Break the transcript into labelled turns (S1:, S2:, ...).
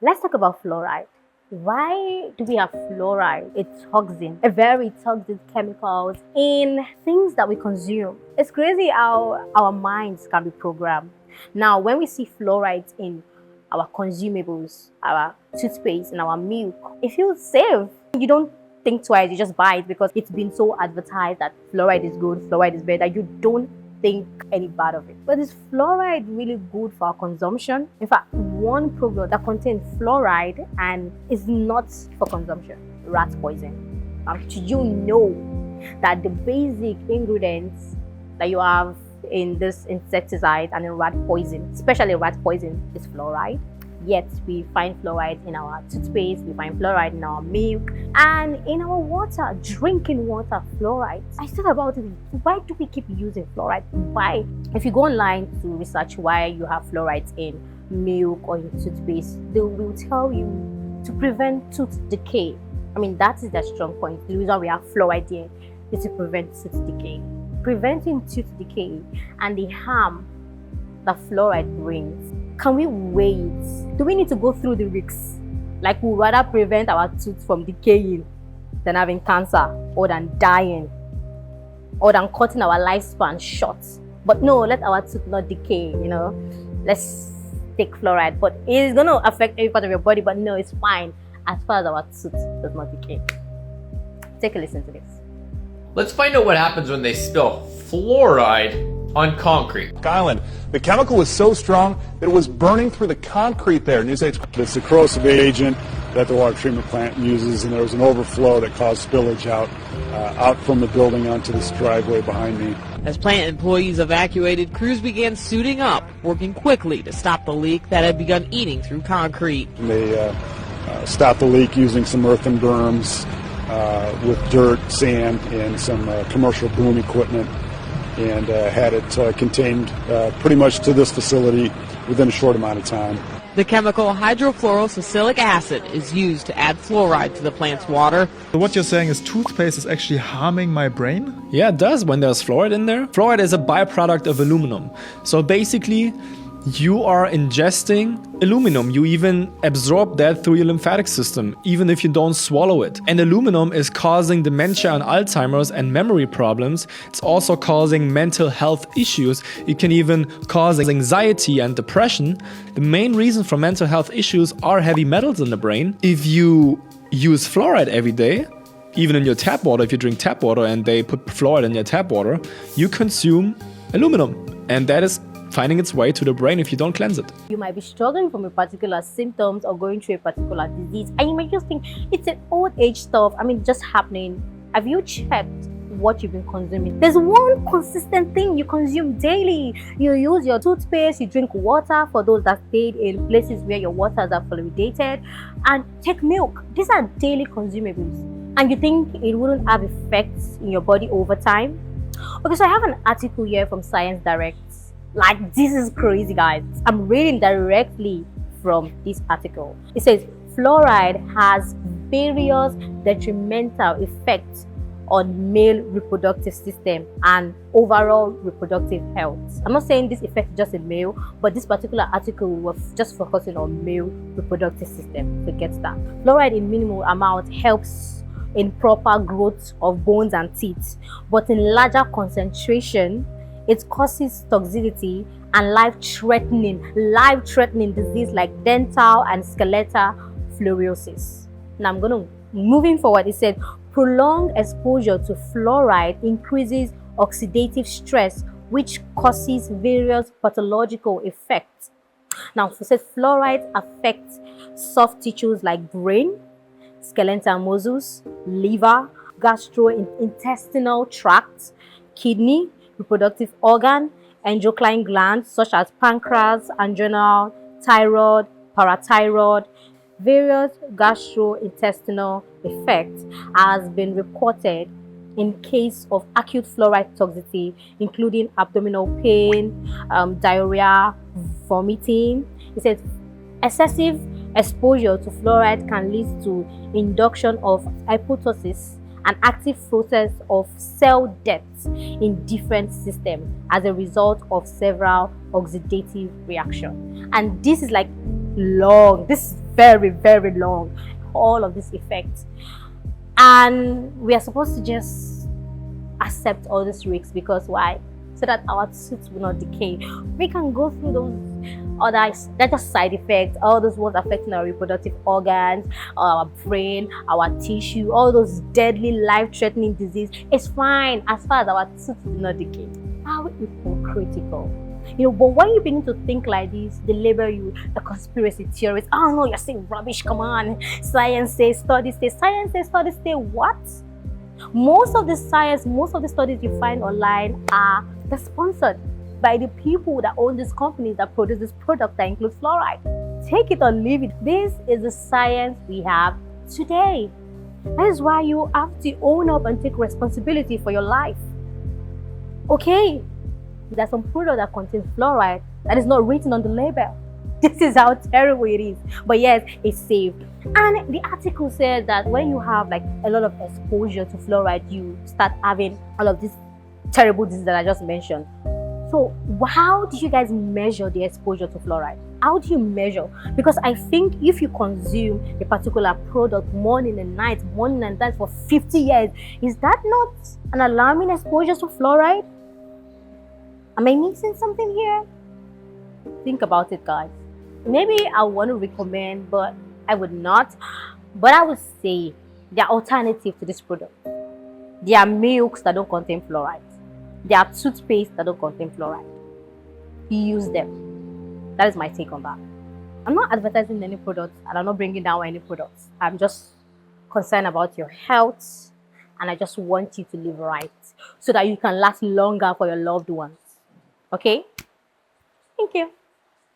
S1: Let's talk about fluoride. Why do we have fluoride? It's toxin, a very toxic chemicals in things that we consume. It's crazy how our minds can be programmed. Now, when we see fluoride in our consumables, our toothpaste, and our milk, it feels safe. You don't think twice, you just buy it because it's been so advertised that fluoride is good, fluoride is better. You don't think any bad of it. But is fluoride really good for our consumption? In fact, one product that contains fluoride and is not for consumption, rat poison. Did you know that the basic ingredients that you have in this insecticide and in rat poison, especially rat poison, is fluoride? Yet we find fluoride in our toothpaste, we find fluoride in our milk, and in our water, drinking water, fluoride. I thought about it, why do we keep using fluoride? Why? If you go online to research why you have fluoride in milk or in toothpaste, they will tell you to prevent tooth decay. I mean, that is the strong point. The reason we have fluoride here is to prevent tooth decay. Preventing tooth decay and the harm that fluoride brings. Can we wait? Do we need to go through the risks? Like, we'd rather prevent our tooth from decaying than having cancer, or than dying, or than cutting our lifespan short. But no, let our tooth not decay, Let's take fluoride. But it's going to affect every part of your body, but no, it's fine as far as our tooth does not decay. Take a listen to this.
S2: Let's find out what happens when they spill fluoride on concrete.
S3: Island. The chemical was so strong that it was burning through the concrete there. It's a corrosive agent that the water treatment plant uses, and there was an overflow that caused spillage out from the building onto this driveway behind me.
S4: As plant employees evacuated, crews began suiting up, working quickly to stop the leak that had begun eating through concrete.
S3: And they stopped the leak using some earthen berms with dirt, sand, and some commercial boom equipment, and had it contained pretty much to this facility within a short amount of time.
S4: The chemical hydrofluorosilic acid is used to add fluoride to the plant's water.
S5: So what you're saying is toothpaste is actually harming my brain?
S6: Yeah, it does when there's fluoride in there. Fluoride is a byproduct of aluminum. So basically, you are ingesting aluminum. You even absorb that through your lymphatic system, even if you don't swallow it. And aluminum is causing dementia and Alzheimer's and memory problems. It's also causing mental health issues. It can even cause anxiety and depression. The main reason for mental health issues are heavy metals in the brain. If you use fluoride every day, even in your tap water, if you drink tap water and they put fluoride in your tap water, you consume aluminum. And that is finding its way to the brain if you don't cleanse it.
S1: You might be struggling from a particular symptoms or going through a particular disease, and you might just think it's an old age stuff. Just happening. Have you checked what you've been consuming? There's one consistent thing you consume daily. You use your toothpaste, you drink water for those that stayed in places where your waters are fluoridated, and take milk. These are daily consumables. And you think it wouldn't have effects in your body over time? Okay, so I have an article here from Science Direct. Like, this is crazy, guys. I'm reading directly from this article. It says fluoride has various detrimental effects on male reproductive system and overall reproductive health. I'm not saying this affects just a male, but this particular article was just focusing on male reproductive system. So get that. Fluoride in minimal amount helps in proper growth of bones and teeth, but in larger concentration, it causes toxicity and life-threatening disease like dental and skeletal fluorosis. Now moving forward, it said prolonged exposure to fluoride increases oxidative stress, which causes various pathological effects. Now, it says fluoride affects soft tissues like brain, skeletal muscles, liver, gastrointestinal tract, kidney, reproductive organ, endocrine glands such as pancreas, adrenal, thyroid, parathyroid. Various gastrointestinal effects has been reported in case of acute fluoride toxicity, including abdominal pain, diarrhea, vomiting. It says excessive exposure to fluoride can lead to induction of apoptosis, an active process of cell death in different systems as a result of several oxidative reactions. And this is like long, this is very, very long. All of these effects. And we are supposed to just accept all these risks because why? So that our teeth will not decay. We can go through those other, that's just side effects, all those ones affecting our reproductive organs, our brain, our tissue, all those deadly, life-threatening disease. It's fine as far as our teeth do not decay. How hypocritical. But when you begin to think like this, they label you a conspiracy theorist. Oh no, you're saying rubbish, come on. Science says, studies say. Science says, studies say what? Most of the science, most of the studies you find online are sponsored by the people that own these companies that produce this product that includes fluoride. Take it or leave it. This is the science we have today. That is why you have to own up and take responsibility for your life. Okay, there's some product that contains fluoride that is not written on the label. This is how terrible it is. But yes, it's safe. And the article said that when you have like a lot of exposure to fluoride, you start having all of these terrible diseases that I just mentioned. So how do you guys measure the exposure to fluoride? How do you measure? Because I think if you consume a particular product morning and night for 50 years, is that not an alarming exposure to fluoride? Am I missing something here? Think about it, guys. Maybe I want to recommend, but I would not. But I would say there are alternatives to this product. There are milks that don't contain fluoride. There are toothpaste that don't contain fluoride. Use them. That is my take on that. I'm not advertising any products and I'm not bringing down any products. I'm just concerned about your health and I just want you to live right so that you can last longer for your loved ones. Okay? Thank you.